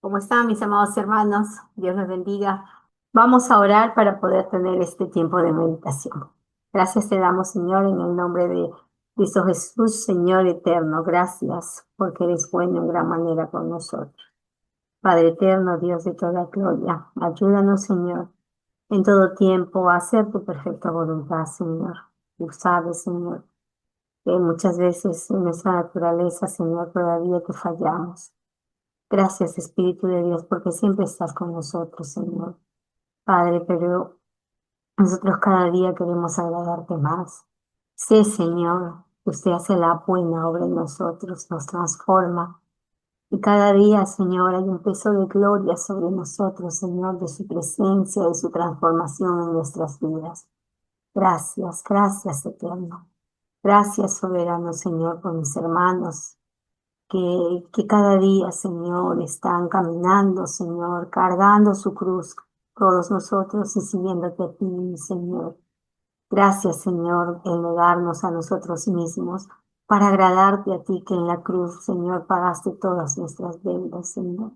¿Cómo están mis amados hermanos? Dios los bendiga. Vamos a orar para poder tener este tiempo de meditación. Gracias te damos, Señor, en el nombre de Cristo Jesús, Señor eterno. Gracias porque eres bueno en gran manera con nosotros. Padre eterno, Dios de toda gloria, ayúdanos, Señor, en todo tiempo a hacer tu perfecta voluntad, Señor. Tú sabes, Señor, que muchas veces en nuestra naturaleza, Señor, todavía te fallamos. Gracias, Espíritu de Dios, porque siempre estás con nosotros, Señor. Padre, pero nosotros cada día queremos agradarte más. Sé, Señor, que usted hace la buena obra en nosotros, nos transforma. Y cada día, Señor, hay un peso de gloria sobre nosotros, Señor, de su presencia, de su transformación en nuestras vidas. Gracias, gracias, eterno. Gracias, soberano Señor, por mis hermanos que cada día, Señor, están caminando, Señor, cargando su cruz, todos nosotros y siguiéndote a ti, Señor. Gracias, Señor, en negarnos a nosotros mismos para agradarte a ti, que en la cruz, Señor, pagaste todas nuestras deudas, Señor.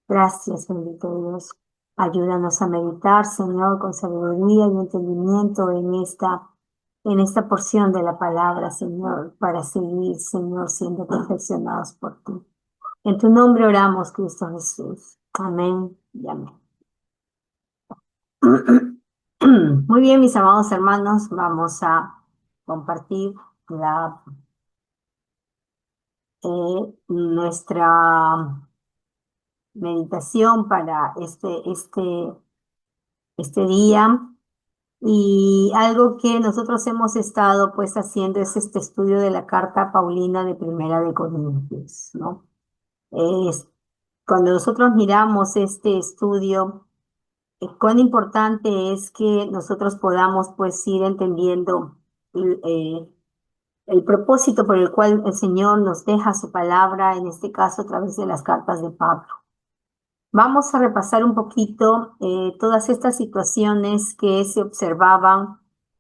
Gracias, bendito Dios. Ayúdanos a meditar, Señor, con sabiduría y entendimiento en esta porción de la palabra, Señor, para seguir, Señor, siendo perfeccionados por ti. En tu nombre oramos, Cristo Jesús. Amén y amén. Muy bien, mis amados hermanos, vamos a compartir nuestra meditación para este día. Y algo que nosotros hemos estado pues haciendo es este estudio de la carta Paulina de Primera de Corintios, ¿no? Es- Cuando nosotros miramos este estudio, cuán importante es que nosotros podamos pues ir entendiendo eh, el propósito por el cual el Señor nos deja su palabra, en este caso a través de las cartas de Pablo. Vamos a repasar un poquito todas estas situaciones que se observaban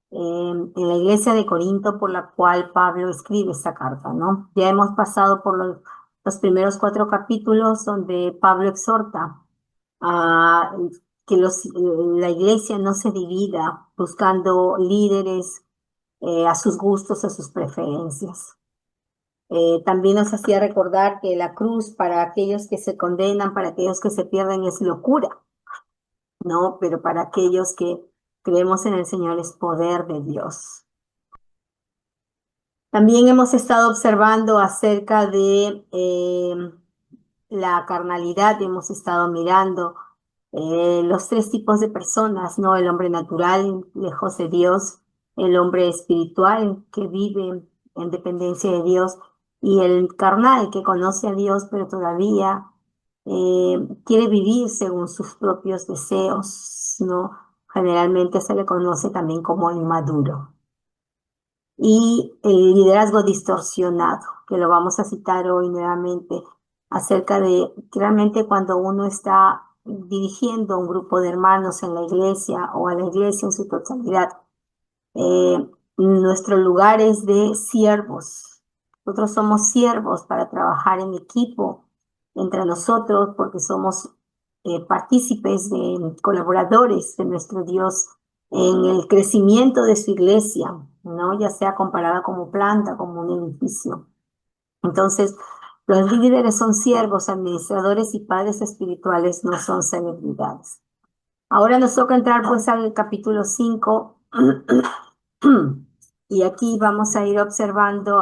en la iglesia de Corinto por la cual Pablo escribe esta carta, ¿no? Ya hemos pasado por los primeros 4 capítulos donde Pablo exhorta a que la iglesia no se divida buscando líderes a sus gustos, a sus preferencias. También nos hacía recordar que la cruz para aquellos que se condenan, para aquellos que se pierden es locura, ¿no? Pero para aquellos que creemos en el Señor es poder de Dios. También hemos estado observando acerca de la carnalidad, hemos estado mirando los 3 tipos de personas, ¿no? El hombre natural, lejos de Dios, el hombre espiritual, que vive en dependencia de Dios, y el carnal, que conoce a Dios, pero todavía quiere vivir según sus propios deseos, ¿no? Generalmente se le conoce también como inmaduro. Y el liderazgo distorsionado, que lo vamos a citar hoy nuevamente, acerca de que realmente cuando uno está dirigiendo a un grupo de hermanos en la iglesia o a la iglesia en su totalidad, nuestro lugar es de siervos. Nosotros somos siervos para trabajar en equipo entre nosotros porque somos partícipes de colaboradores de nuestro Dios en el crecimiento de su iglesia, ¿no? Ya sea comparada como planta, como un edificio. Entonces, los líderes son siervos, administradores y padres espirituales, no son celebridades. Ahora nos toca entrar pues al capítulo 5 y aquí vamos a ir observando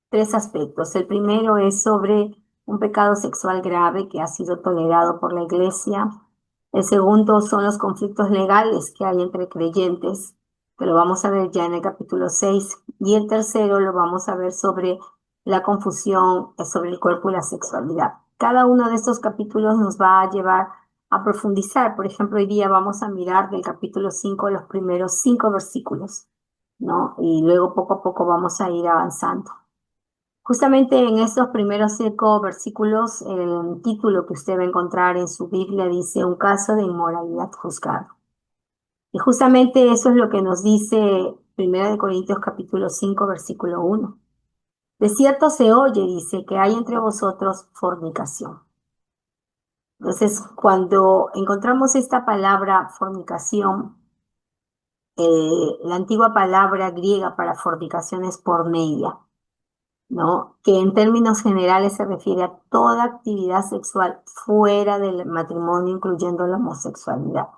3 aspectos. El primero es sobre un pecado sexual grave que ha sido tolerado por la iglesia. El segundo son los conflictos legales que hay entre creyentes, que lo vamos a ver ya en el capítulo 6. Y el tercero lo vamos a ver sobre la confusión sobre el cuerpo y la sexualidad. Cada uno de estos capítulos nos va a llevar a profundizar. Por ejemplo, hoy día vamos a mirar del capítulo 5 los primeros 5 versículos, ¿no? Y luego poco a poco vamos a ir avanzando. Justamente en estos primeros 5 versículos, el título que usted va a encontrar en su Biblia dice un caso de inmoralidad juzgado. Y justamente eso es lo que nos dice 1 Corintios capítulo 5, versículo 1. De cierto se oye, dice, que hay entre vosotros fornicación. Entonces, cuando encontramos esta palabra fornicación, la antigua palabra griega para fornicación es porneia, ¿no? Que en términos generales se refiere a toda actividad sexual fuera del matrimonio, incluyendo la homosexualidad.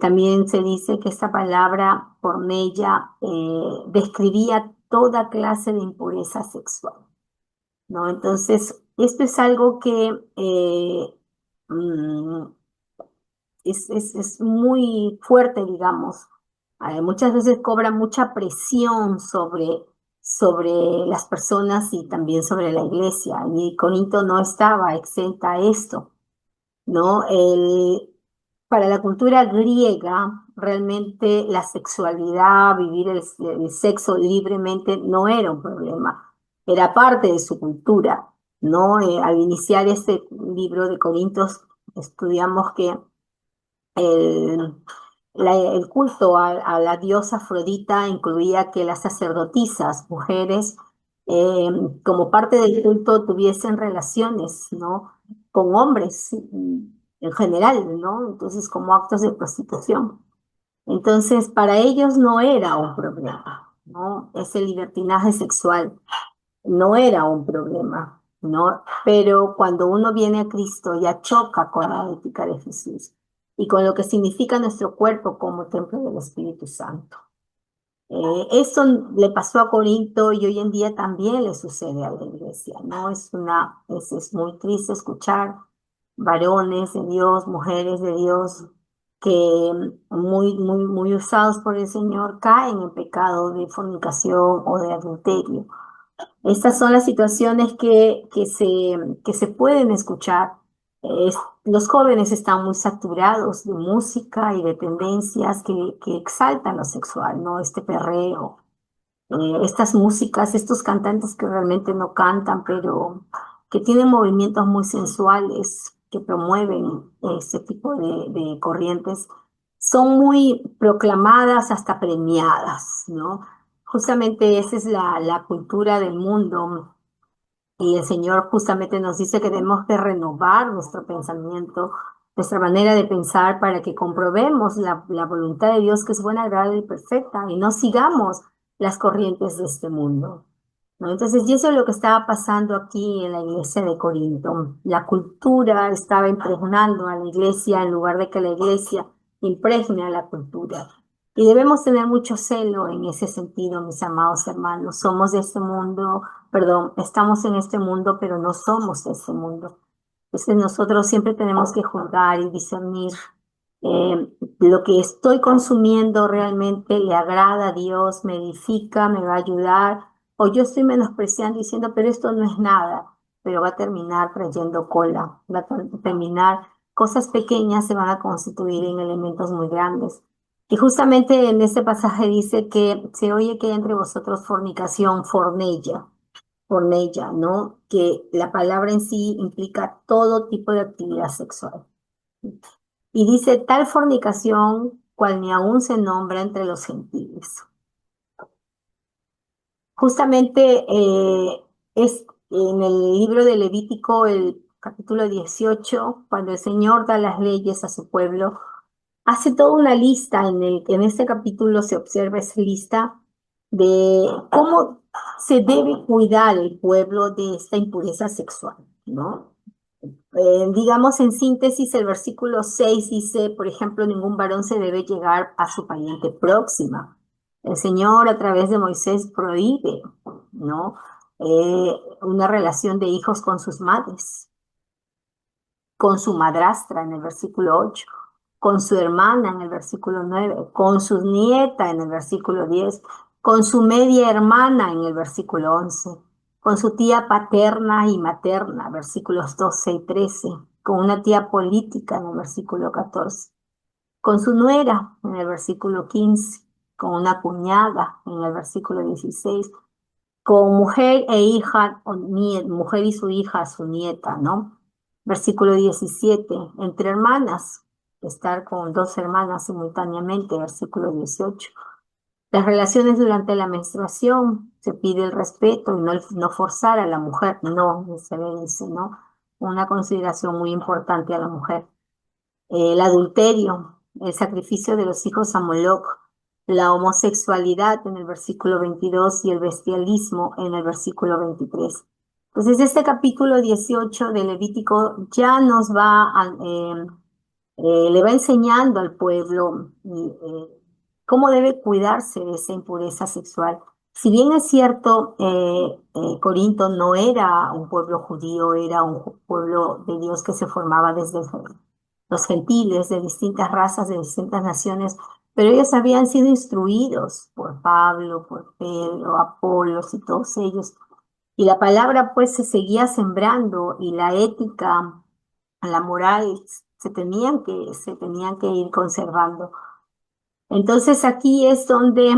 También se dice que esta palabra porneia describía toda clase de impureza sexual, ¿no? Entonces, esto es algo que mm, es muy fuerte, digamos. Muchas veces cobra mucha presión sobre las personas y también sobre la iglesia. Y Corinto no estaba exenta a esto, ¿no? Para la cultura griega, realmente la sexualidad, vivir el sexo libremente no era un problema, era parte de su cultura, ¿no? Al iniciar este libro de Corintios, estudiamos que el, el culto a la diosa Afrodita incluía que las sacerdotisas, mujeres, eh, como parte del culto, tuviesen relaciones, ¿no? Con hombres en general, ¿no? Entonces, como actos de prostitución. Entonces, para ellos no era un problema, ¿no? Ese libertinaje sexual no era un problema, ¿no? Pero cuando uno viene a Cristo ya choca con la ética de Jesús y con lo que significa nuestro cuerpo como templo del Espíritu Santo. Eso le pasó a Corinto y hoy en día también le sucede a la iglesia, ¿no? Es muy triste escuchar varones de Dios, mujeres de Dios, que muy usados por el Señor caen en pecado de fornicación o de adulterio. Estas son las situaciones que se pueden escuchar. Es- los jóvenes están muy saturados de música y de tendencias que exaltan lo sexual, ¿no? Este perreo, estas músicas, estos cantantes que realmente no cantan, pero que tienen movimientos muy sensuales, que promueven ese tipo de corrientes, son muy proclamadas hasta premiadas, ¿no? Justamente esa es la cultura del mundo y el Señor justamente nos dice que tenemos que renovar nuestro pensamiento, nuestra manera de pensar para que comprobemos la voluntad de Dios que es buena, agradable y perfecta y no sigamos las corrientes de este mundo, ¿no? Entonces, y eso es lo que estaba pasando aquí en la iglesia de Corinto. La cultura estaba impregnando a la iglesia en lugar de que la iglesia impregne a la cultura. Y debemos tener mucho celo en ese sentido, mis amados hermanos. Somos de este mundo, perdón, estamos en este mundo, pero no somos de este mundo. Entonces nosotros siempre tenemos que juzgar y discernir lo que estoy consumiendo realmente le agrada a Dios, me edifica, me va a ayudar, o yo estoy menospreciando diciendo, pero esto no es nada, pero va a terminar trayendo cola, va a terminar, cosas pequeñas se van a constituir en elementos muy grandes. Y justamente en este pasaje dice que se oye que hay entre vosotros fornicación, fornella, ¿no? Que la palabra en sí implica todo tipo de actividad sexual. Y dice, tal fornicación cual ni aún se nombra entre los gentiles. Justamente es en el libro de Levítico, el capítulo 18 cuando el Señor da las leyes a su pueblo, hace toda una lista, en este capítulo se observa esa lista de cómo se debe cuidar el pueblo de esta impureza sexual, ¿no? Digamos en síntesis, el versículo 6 dice, por ejemplo, ningún varón se debe llegar a su pariente próxima. El Señor a través de Moisés prohíbe, ¿no? Una relación de hijos con sus madres, con su madrastra en el versículo 8, con su hermana en el versículo 9, con su nieta en el versículo 10, con su media hermana en el versículo 11, con su tía paterna y materna, versículos 12 y 13, con una tía política en el versículo 14, con su nuera en el versículo 15, con una cuñada en el versículo 16, con mujer e hija, o mujer y su hija, su nieta, ¿no? Versículo 17, entre hermanas, estar con dos hermanas simultáneamente, versículo 18. Las relaciones durante la menstruación, se pide el respeto y no forzar a la mujer, no, se le dice, ¿no? una consideración muy importante a la mujer. El adulterio, el sacrificio de los hijos a Moloc, la homosexualidad en el versículo 22 y el bestialismo en el versículo 23. Entonces, este capítulo 18 de Levítico ya nos le va enseñando al pueblo cómo debe cuidarse de esa impureza sexual. Si bien es cierto, Corinto no era un pueblo judío, era un pueblo de Dios que se formaba desde los gentiles de distintas razas, de distintas naciones, pero ellos habían sido instruidos por Pablo, por Pedro, Apolos y todos ellos. Y la palabra pues se seguía sembrando y la ética, la moral se tenían que ir conservando. Entonces aquí es donde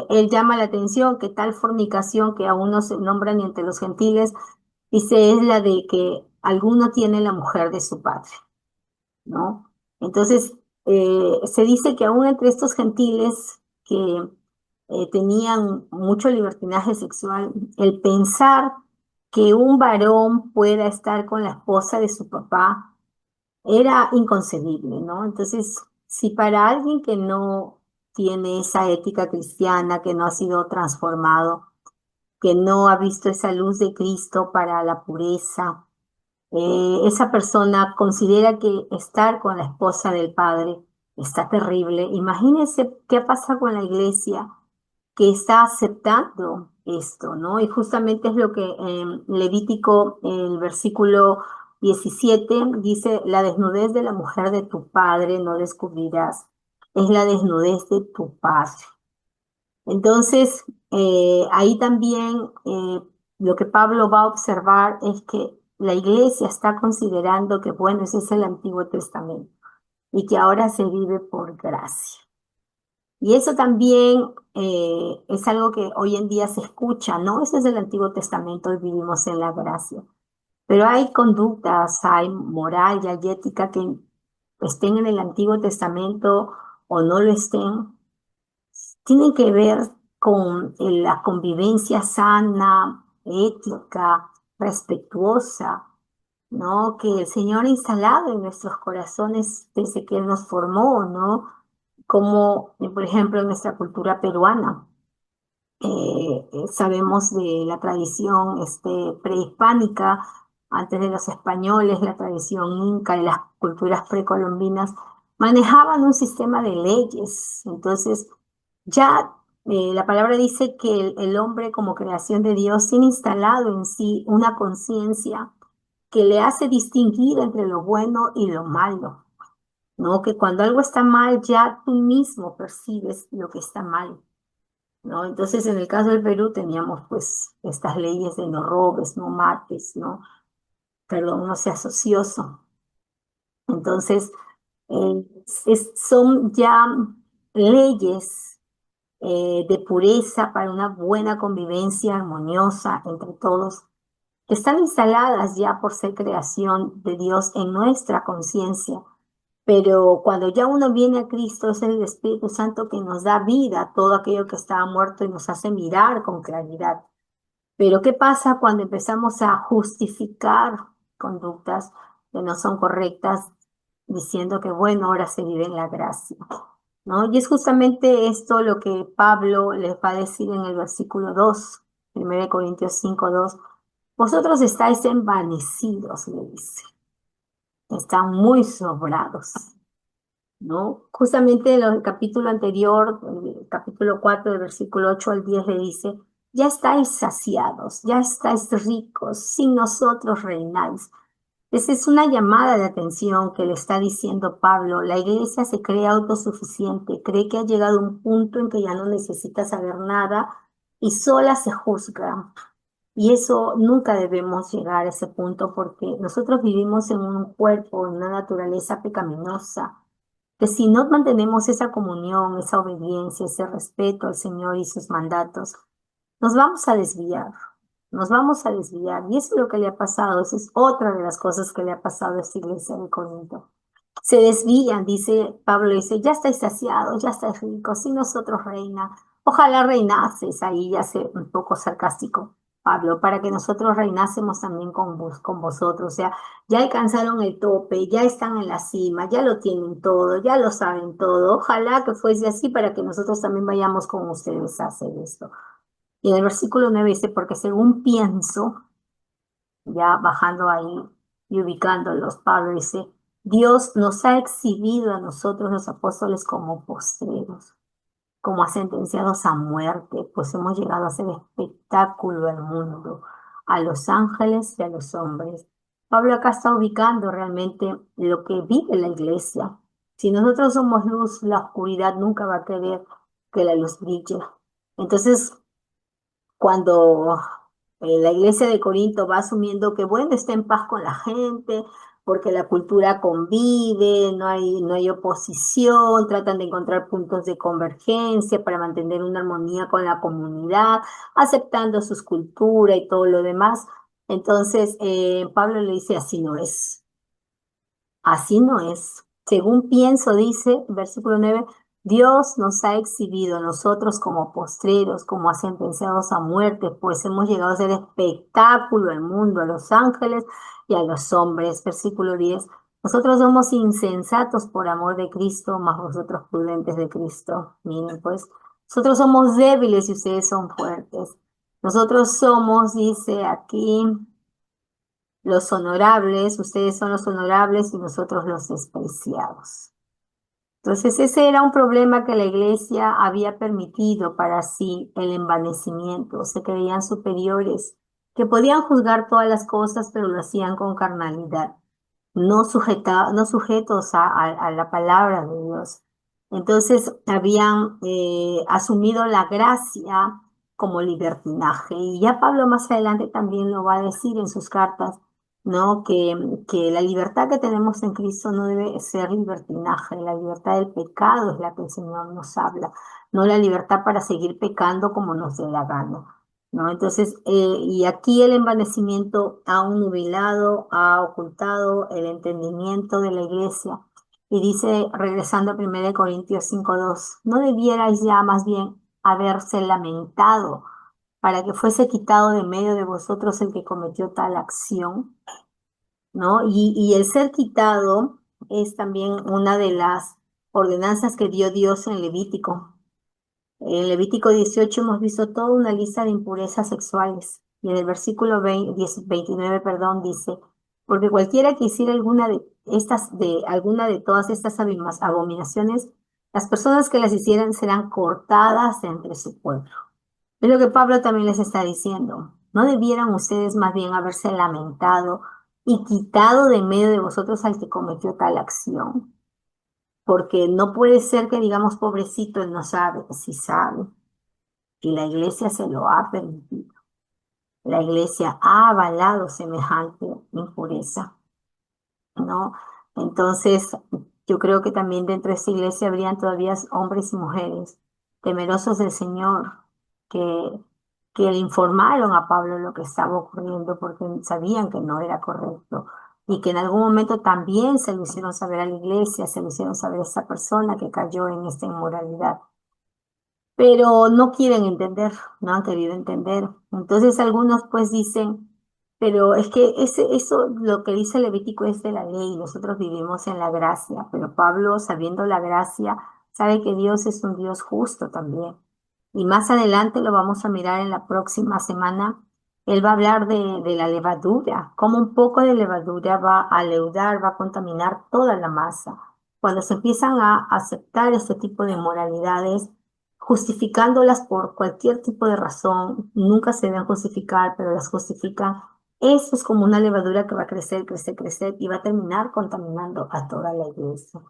él llama la atención que tal fornicación que aún no se nombra ni entre los gentiles, dice, es la de que alguno tiene la mujer de su padre, ¿no? Entonces, se dice que aún entre estos gentiles que tenían mucho libertinaje sexual, el pensar que un varón pueda estar con la esposa de su papá era inconcebible, ¿no? Entonces, si para alguien que no tiene esa ética cristiana, que no ha sido transformado, que no ha visto esa luz de Cristo para la pureza, esa persona considera que estar con la esposa del padre está terrible. Imagínense qué pasa con la iglesia que está aceptando esto, ¿no? Y justamente es lo que en Levítico, el versículo 17 dice, la desnudez de la mujer de tu padre no descubrirás, es la desnudez de tu padre. Entonces, ahí también lo que Pablo va a observar es que la iglesia está considerando que, bueno, ese es el Antiguo Testamento y que ahora se vive por gracia. Y eso también es algo que hoy en día se escucha, ¿no? Ese es el Antiguo Testamento, hoy vivimos en la gracia. Pero hay conductas, hay moral y hay ética que estén en el Antiguo Testamento o no lo estén, tienen que ver con la convivencia sana, ética, respetuosa, ¿no? Que el Señor ha instalado en nuestros corazones desde que Él nos formó, ¿no? Como, por ejemplo, en nuestra cultura peruana. Sabemos de la tradición prehispánica, antes de los españoles, la tradición inca y las culturas precolombinas manejaban un sistema de leyes. Entonces, ya la palabra dice que el hombre como creación de Dios tiene instalado en sí una conciencia que le hace distinguir entre lo bueno y lo malo, ¿no? Que cuando algo está mal, ya tú mismo percibes lo que está mal, ¿no? Entonces, en el caso del Perú teníamos pues estas leyes de no robes, no mates, ¿no? Perdón, no seas ocioso. Entonces, son ya leyes de pureza para una buena convivencia armoniosa entre todos, que están instaladas ya por ser creación de Dios en nuestra conciencia. Pero cuando ya uno viene a Cristo, es el Espíritu Santo que nos da vida a todo aquello que estaba muerto y nos hace mirar con claridad. Pero ¿qué pasa cuando empezamos a justificar conductas que no son correctas, diciendo que, bueno, ahora se vive en la gracia, ¿no? Y es justamente esto lo que Pablo les va a decir en el versículo 2, 1 Corintios 5:2. Vosotros estáis envanecidos, le dice, están muy sobrados, ¿no? Justamente en el capítulo anterior, el capítulo 4, del versículo 8 al 10, le dice, ya estáis saciados, ya estáis ricos, sin nosotros reináis. Esa es una llamada de atención que le está diciendo Pablo. La iglesia se cree autosuficiente, cree que ha llegado a un punto en que ya no necesita saber nada y sola se juzga. Y eso nunca debemos llegar a ese punto porque nosotros vivimos en un cuerpo, en una naturaleza pecaminosa, que si no mantenemos esa comunión, esa obediencia, ese respeto al Señor y sus mandatos, nos vamos a desviar, nos vamos a desviar. Y eso es lo que le ha pasado, esa es otra de las cosas que le ha pasado a esta iglesia de Corinto. Se desvían, dice Pablo, dice, ya estáis saciados, ya estáis ricos, sin nosotros reina. Ojalá reinases, ahí ya sé, un poco sarcástico. Pablo, para que nosotros reinásemos también con vosotros. O sea, ya alcanzaron el tope, ya están en la cima, ya lo tienen todo, ya lo saben todo. Ojalá que fuese así para que nosotros también vayamos con ustedes a hacer esto. Y en el versículo 9 dice, porque según pienso, ya bajando ahí y ubicándolos, Pablo dice, Dios nos ha exhibido a nosotros los apóstoles como postreros, como a sentenciados a muerte, pues hemos llegado a hacer espectáculo al mundo, a los ángeles y a los hombres. Pablo acá está ubicando realmente lo que vive la iglesia. Si nosotros somos luz, la oscuridad nunca va a querer que la luz brille. Entonces, cuando la iglesia de Corinto va asumiendo que, bueno, está en paz con la gente, porque la cultura convive, no hay oposición, tratan de encontrar puntos de convergencia para mantener una armonía con la comunidad, aceptando sus culturas y todo lo demás. Entonces, Pablo le dice, así no es. Así no es. Según pienso, dice, versículo 9, Dios nos ha exhibido a nosotros como postreros, como a sentenciados a muerte, pues hemos llegado a ser espectáculo al mundo, a los ángeles y a los hombres. Versículo 10, nosotros somos insensatos por amor de Cristo, mas vosotros prudentes de Cristo. Miren, pues, nosotros somos débiles y ustedes son fuertes. Nosotros somos, dice aquí, los honorables, ustedes son los honorables y nosotros los despreciados. Entonces ese era un problema que la iglesia había permitido para sí, el envanecimiento. Se creían superiores, que podían juzgar todas las cosas, pero lo hacían con carnalidad, no sujetos a la palabra de Dios. Entonces habían asumido la gracia como libertinaje. Y ya Pablo más adelante también lo va a decir en sus cartas, ¿no? Que la libertad que tenemos en Cristo no debe ser libertinaje. La libertad del pecado es la que el Señor nos habla, no la libertad para seguir pecando como nos dé la gana. ¿No? Entonces, y aquí el envanecimiento ha nubilado, ha ocultado el entendimiento de la iglesia. Y dice, regresando a 1 Corintios 5:2, ¿no debierais ya más bien haberse lamentado para que fuese quitado de medio de vosotros el que cometió tal acción? ¿No? Y el ser quitado es también una de las ordenanzas que dio Dios en Levítico. En Levítico 18 hemos visto toda una lista de impurezas sexuales. Y en el versículo 29, perdón, dice, porque cualquiera que hiciera alguna de todas estas abominaciones, las personas que las hicieran serán cortadas de entre su pueblo. Es lo que Pablo también les está diciendo. ¿No debieran ustedes más bien haberse lamentado y quitado de medio de vosotros al que cometió tal acción? Porque no puede ser que digamos, pobrecito, él no sabe, si sabe. Y la iglesia se lo ha permitido. La iglesia ha avalado semejante impureza, ¿no? Entonces, yo creo que también dentro de esta iglesia habrían todavía hombres y mujeres temerosos del Señor que, que le informaron a Pablo lo que estaba ocurriendo porque sabían que no era correcto y que en algún momento también se lo hicieron saber a la iglesia, se lo hicieron saber a esa persona que cayó en esta inmoralidad, pero no quieren entender, no han querido entender. Entonces algunos pues dicen, pero es que eso, lo que dice Levítico es de la ley, nosotros vivimos en la gracia, pero Pablo, sabiendo la gracia, sabe que Dios es un Dios justo también. Y más adelante lo vamos a mirar en la próxima semana. Él va a hablar de la levadura, cómo un poco de levadura va a leudar, va a contaminar toda la masa. Cuando se empiezan a aceptar este tipo de moralidades, justificándolas por cualquier tipo de razón, nunca se deben justificar, pero las justifican. Eso es como una levadura que va a crecer, crecer, crecer y va a terminar contaminando a toda la iglesia.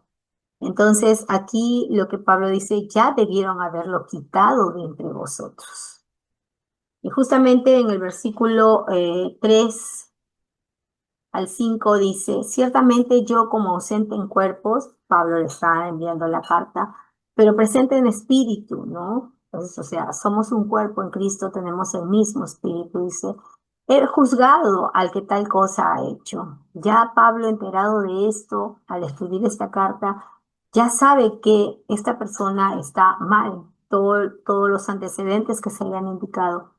Entonces, aquí lo que Pablo dice, ya debieron haberlo quitado de entre vosotros. Y justamente en el versículo 3 al 5 dice, ciertamente yo como ausente en cuerpos, Pablo le está enviando la carta, pero presente en espíritu, ¿no? Entonces, o sea, somos un cuerpo en Cristo, tenemos el mismo espíritu, dice, he juzgado al que tal cosa ha hecho. Ya Pablo, enterado de esto, al escribir esta carta, ya sabe que esta persona está mal, todos los antecedentes que se le han indicado.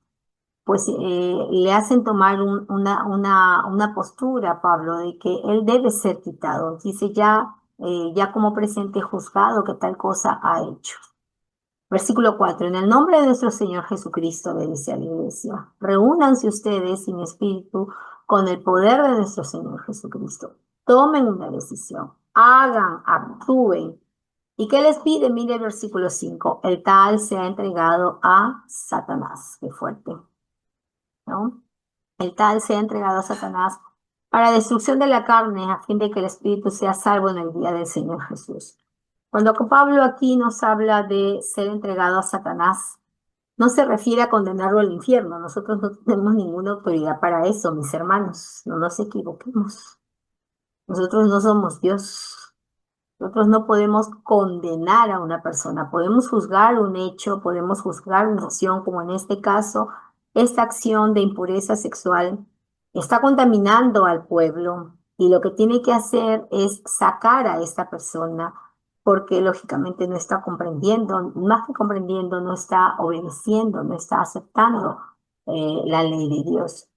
pues le hacen tomar una postura a Pablo de que él debe ser quitado. Dice ya como presente juzgado que tal cosa ha hecho. Versículo 4. En el nombre de nuestro Señor Jesucristo, le dice a la iglesia, reúnanse ustedes sin espíritu con el poder de nuestro Señor Jesucristo. Tomen una decisión, hagan, actúen. ¿Y qué les pide? Mire el versículo 5. El tal se ha entregado a Satanás. Qué fuerte, ¿no? El tal se ha entregado a Satanás para destrucción de la carne, a fin de que el espíritu sea salvo en el día del Señor Jesús. Cuando Pablo aquí nos habla de ser entregado a Satanás, no se refiere a condenarlo al infierno. Nosotros no tenemos ninguna autoridad para eso, mis hermanos. No nos equivoquemos. Nosotros no somos Dios. Nosotros no podemos condenar a una persona, podemos juzgar un hecho, podemos juzgar una acción, como en este caso, esta acción de impureza sexual está contaminando al pueblo y lo que tiene que hacer es sacar a esta persona porque lógicamente no está comprendiendo, más que comprendiendo, no está obedeciendo, no está aceptando la ley de Dios.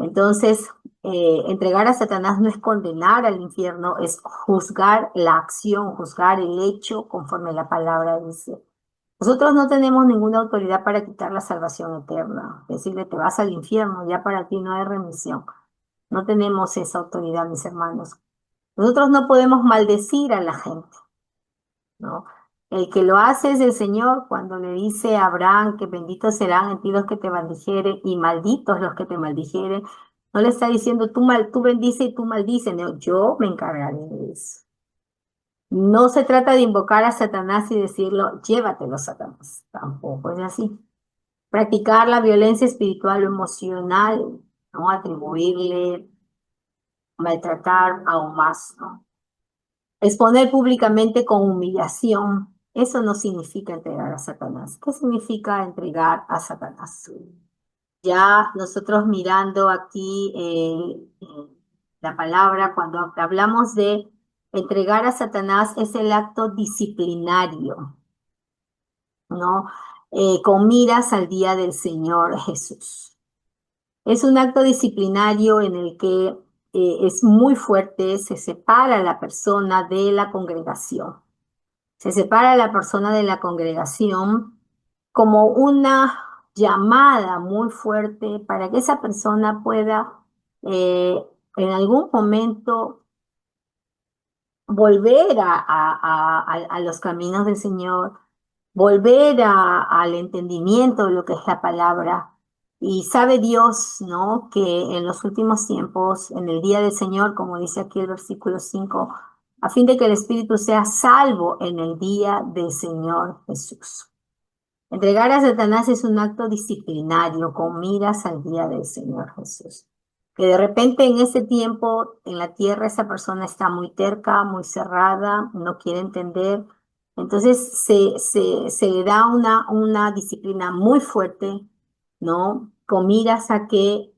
Entonces, entregar a Satanás no es condenar al infierno, es juzgar la acción, juzgar el hecho conforme la palabra dice. Nosotros no tenemos ninguna autoridad para quitar la salvación eterna. Decirle, te vas al infierno, ya para ti no hay remisión. No tenemos esa autoridad, mis hermanos. Nosotros no podemos maldecir a la gente, ¿no? El que lo hace es el Señor cuando le dice a Abraham que benditos serán en ti los que te bendijeren y malditos los que te maldijeren. No le está diciendo tú bendice y tú maldices. No, yo me encargaré de eso. No se trata de invocar a Satanás y decirlo, llévatelo, Satanás. Tampoco es así. Practicar la violencia espiritual o emocional, ¿no? Atribuirle, maltratar aún más, ¿no? Exponer públicamente con humillación, eso no significa entregar a Satanás. ¿Qué significa entregar a Satanás? Ya nosotros mirando aquí la palabra, cuando hablamos de entregar a Satanás, es el acto disciplinario, ¿no? Con miras al día del Señor Jesús. Es un acto disciplinario en el que es muy fuerte, se separa a la persona de la congregación. Se separa a la persona de la congregación como una llamada muy fuerte para que esa persona pueda en algún momento volver a los caminos del Señor, volver al entendimiento de lo que es la palabra. Y sabe Dios, ¿no? Que en los últimos tiempos, en el día del Señor, como dice aquí el versículo 5, a fin de que el Espíritu sea salvo en el día del Señor Jesús. Entregar a Satanás es un acto disciplinario con miras al día del Señor Jesús. Que de repente en ese tiempo en la tierra esa persona está muy terca, muy cerrada, no quiere entender. Entonces se le da una disciplina muy fuerte, ¿no? Con miras a que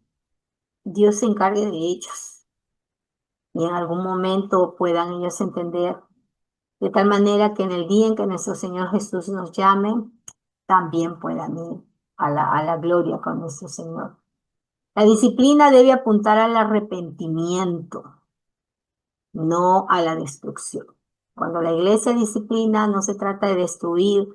Dios se encargue de ellos y en algún momento puedan ellos entender, de tal manera que en el día en que nuestro Señor Jesús nos llame, también puedan ir a la gloria con nuestro Señor. La disciplina debe apuntar al arrepentimiento, no a la destrucción. Cuando la iglesia disciplina, no se trata de destruir,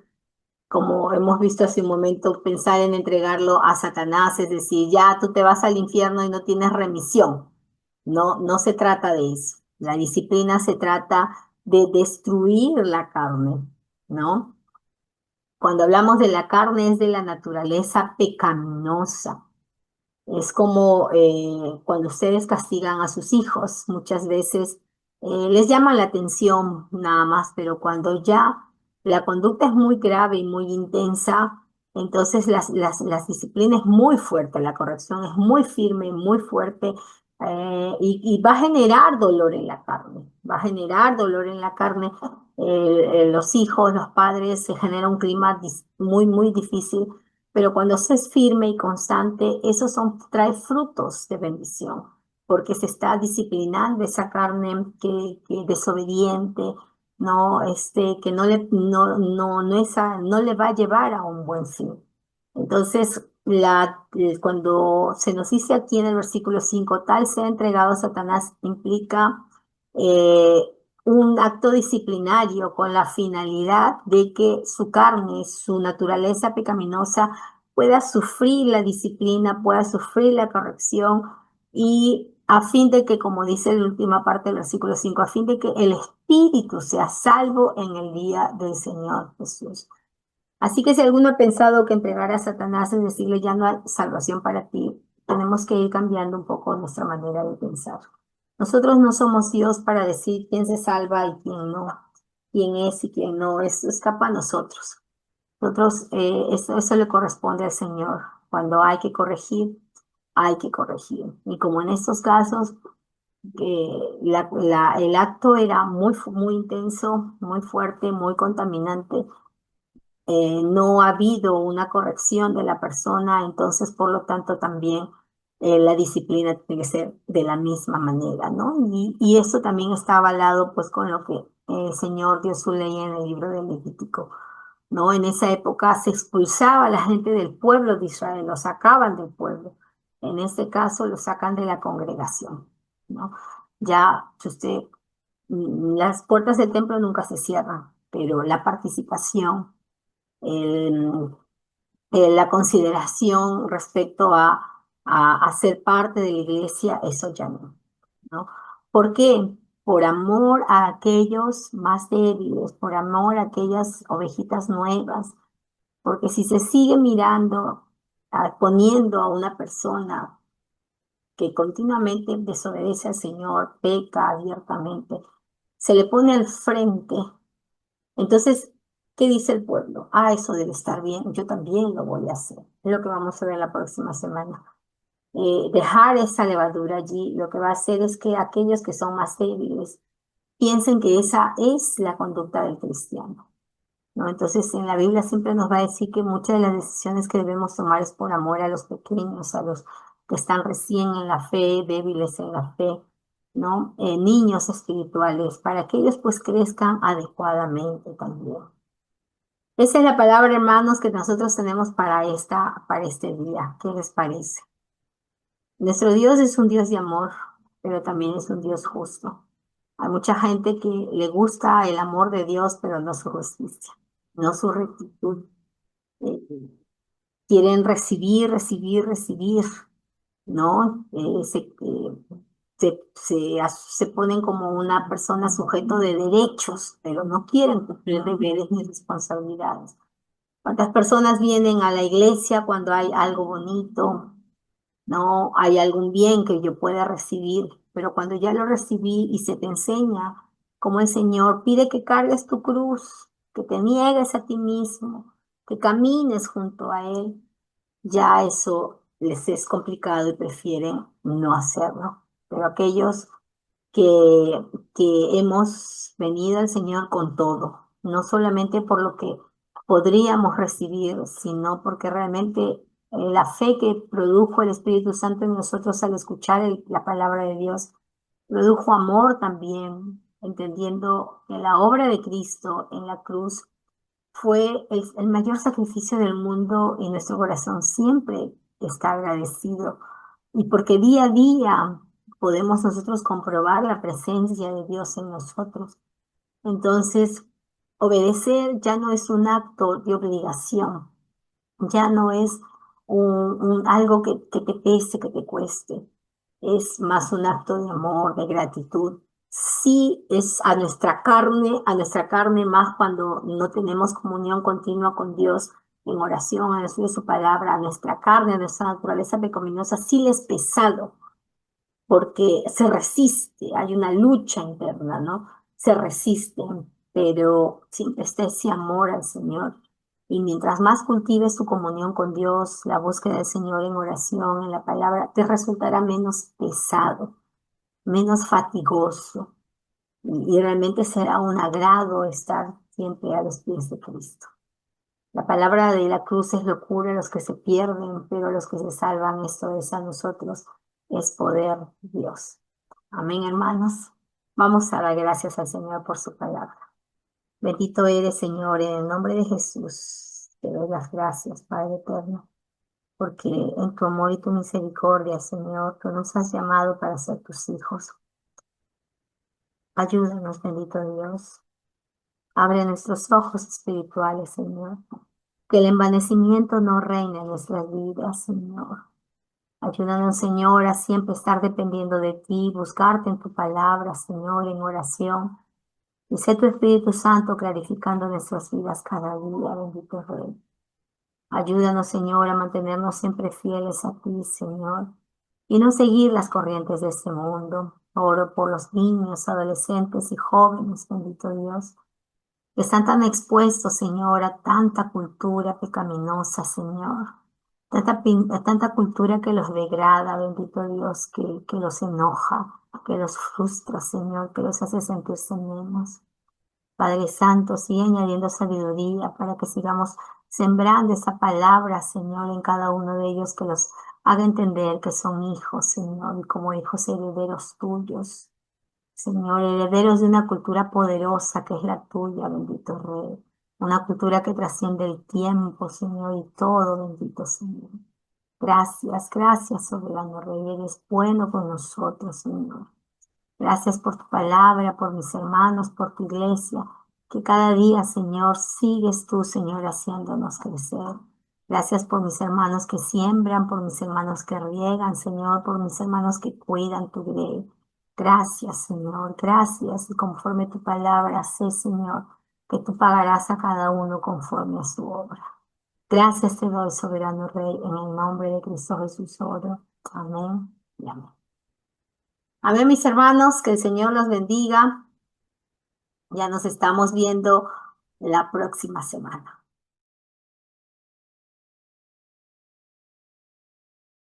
como hemos visto hace un momento, pensar en entregarlo a Satanás, es decir, ya tú te vas al infierno y no tienes remisión. No, no se trata de eso. La disciplina se trata de destruir la carne, ¿no? Cuando hablamos de la carne es de la naturaleza pecaminosa. Es como cuando ustedes castigan a sus hijos, muchas veces les llama la atención nada más, pero cuando ya la conducta es muy grave y muy intensa, entonces las disciplinas es muy fuerte, la corrección es muy firme, muy fuerte y va a generar dolor en la carne, va a generar dolor en la carne. Los hijos, los padres, se genera un clima muy, muy difícil, pero cuando se es firme y constante, trae frutos de bendición, porque se está disciplinando esa carne que desobediente, no, que no le, no le va a llevar a un buen fin. Entonces, cuando se nos dice aquí en el versículo 5 tal sea entregado a Satanás, implica eh, un acto disciplinario con la finalidad de que su carne, su naturaleza pecaminosa, pueda sufrir la disciplina, pueda sufrir la corrección y a fin de que, como dice la última parte del versículo 5 a fin de que el espíritu sea salvo en el día del Señor Jesús. Así que si alguno ha pensado que entregar a Satanás es decirle ya no hay salvación para ti, tenemos que ir cambiando un poco nuestra manera de pensar. Nosotros no somos Dios para decir quién se salva y quién no, quién es y quién no, eso escapa a nosotros. Nosotros, eso le corresponde al Señor. Cuando hay que corregir. Y como en estos casos, el acto era muy intenso, muy fuerte, muy contaminante, no ha habido una corrección de la persona, entonces por lo tanto también la disciplina tiene que ser de la misma manera, ¿no? Y eso también está avalado pues con lo que el Señor dio su ley en el libro del Levítico, ¿no? En esa época se expulsaba a la gente del pueblo de Israel, lo sacaban del pueblo. En este caso lo sacan de la congregación, ¿no? Ya, si usted, las puertas del templo nunca se cierran, pero la participación el- la consideración respecto a ser parte de la iglesia, eso ya no, ¿no? ¿Por qué? Por amor a aquellos más débiles, por amor a aquellas ovejitas nuevas, porque si se sigue mirando, poniendo a una persona que continuamente desobedece al Señor, peca abiertamente, se le pone al frente. Entonces, ¿qué dice el pueblo? Ah, eso debe estar bien, yo también lo voy a hacer. Es lo que vamos a ver la próxima semana. Dejar esa levadura allí, lo que va a hacer es que aquellos que son más débiles piensen que esa es la conducta del cristiano, ¿no? Entonces, en la Biblia siempre nos va a decir que muchas de las decisiones que debemos tomar es por amor a los pequeños, a los que están recién en la fe, débiles en la fe, ¿no? Niños espirituales, para que ellos pues crezcan adecuadamente también. Esa es la palabra, hermanos, que nosotros tenemos para este día. ¿Qué les parece? Nuestro Dios es un Dios de amor, pero también es un Dios justo. Hay mucha gente que le gusta el amor de Dios, pero no su justicia, no su rectitud. Eh, quieren recibir, recibir, recibir, ¿no? Se ponen como una persona sujeto de derechos, pero no quieren cumplir deberes ni responsabilidades. ¿Cuántas personas vienen a la iglesia cuando hay algo bonito, no hay algún bien que yo pueda recibir? Pero cuando ya lo recibí y se te enseña cómo el Señor pide que cargues tu cruz, que te niegues a ti mismo, que camines junto a Él, ya eso les es complicado y prefieren no hacerlo. Pero aquellos que, que hemos venido al Señor con todo, no solamente por lo que podríamos recibir, sino porque realmente la fe que produjo el Espíritu Santo en nosotros al escuchar la palabra de Dios, produjo amor también, entendiendo que la obra de Cristo en la cruz fue el mayor sacrificio del mundo y nuestro corazón siempre está agradecido. Y porque día a día podemos nosotros comprobar la presencia de Dios en nosotros. Entonces, obedecer ya no es un acto de obligación, ya no es algo que te pese, que te cueste. Es más un acto de amor, de gratitud. Sí es a nuestra carne más cuando no tenemos comunión continua con Dios en oración, en el estudio de su palabra, a nuestra carne, a nuestra naturaleza pecaminosa, sí le es pesado porque se resiste, hay una lucha interna, ¿no? Se resisten, pero siempre está ese amor al Señor. Y mientras más cultives tu comunión con Dios, la búsqueda del Señor en oración, en la palabra, te resultará menos pesado, menos fatigoso. Y realmente será un agrado estar siempre a los pies de Cristo. La palabra de la cruz es locura a los que se pierden, pero a los que se salvan, esto es a nosotros, es poder de Dios. Amén, hermanos. Vamos a dar gracias al Señor por su palabra. Bendito eres, Señor, en el nombre de Jesús. Te doy las gracias, Padre eterno. porque en tu amor y tu misericordia, Señor, tú nos has llamado para ser tus hijos. Ayúdanos, bendito Dios. Abre nuestros ojos espirituales, Señor. Que el envanecimiento no reine en nuestras vidas, Señor. Ayúdanos, Señor, a siempre estar dependiendo de ti, buscarte en tu palabra, Señor, en oración. Y sé tu Espíritu Santo clarificando nuestras vidas cada día, bendito Rey. Ayúdanos, Señor, a mantenernos siempre fieles a ti, Señor, y no seguir las corrientes de este mundo. Oro por los niños, adolescentes y jóvenes, bendito Dios, que están tan expuestos, Señor, a tanta cultura pecaminosa, Señor. Tanta cultura que los degrada, bendito Dios, que los enoja, que los frustra, Señor, que los hace sentirse menos. Padre Santo, sigue añadiendo sabiduría para que sigamos sembrando esa palabra, Señor, en cada uno de ellos, que los haga entender que son hijos, Señor, y como hijos herederos tuyos. Señor, herederos de una cultura poderosa que es la tuya, bendito Rey. Una cultura que trasciende el tiempo, Señor, y todo, bendito Señor. Gracias, gracias, soberano Rey. Eres bueno con nosotros, Señor. Gracias por tu palabra, por mis hermanos, por tu iglesia, que cada día, Señor, sigues tú, Señor, haciéndonos crecer. Gracias por mis hermanos que siembran, por mis hermanos que riegan, Señor, por mis hermanos que cuidan tu grey. Gracias, Señor, gracias. Y conforme tu palabra, sé, Señor, que tú pagarás a cada uno conforme a su obra. Gracias te doy, soberano Rey, en el nombre de Cristo Jesús oro. Amén y amén. Amén, mis hermanos, que el Señor los bendiga. Ya nos estamos viendo la próxima semana.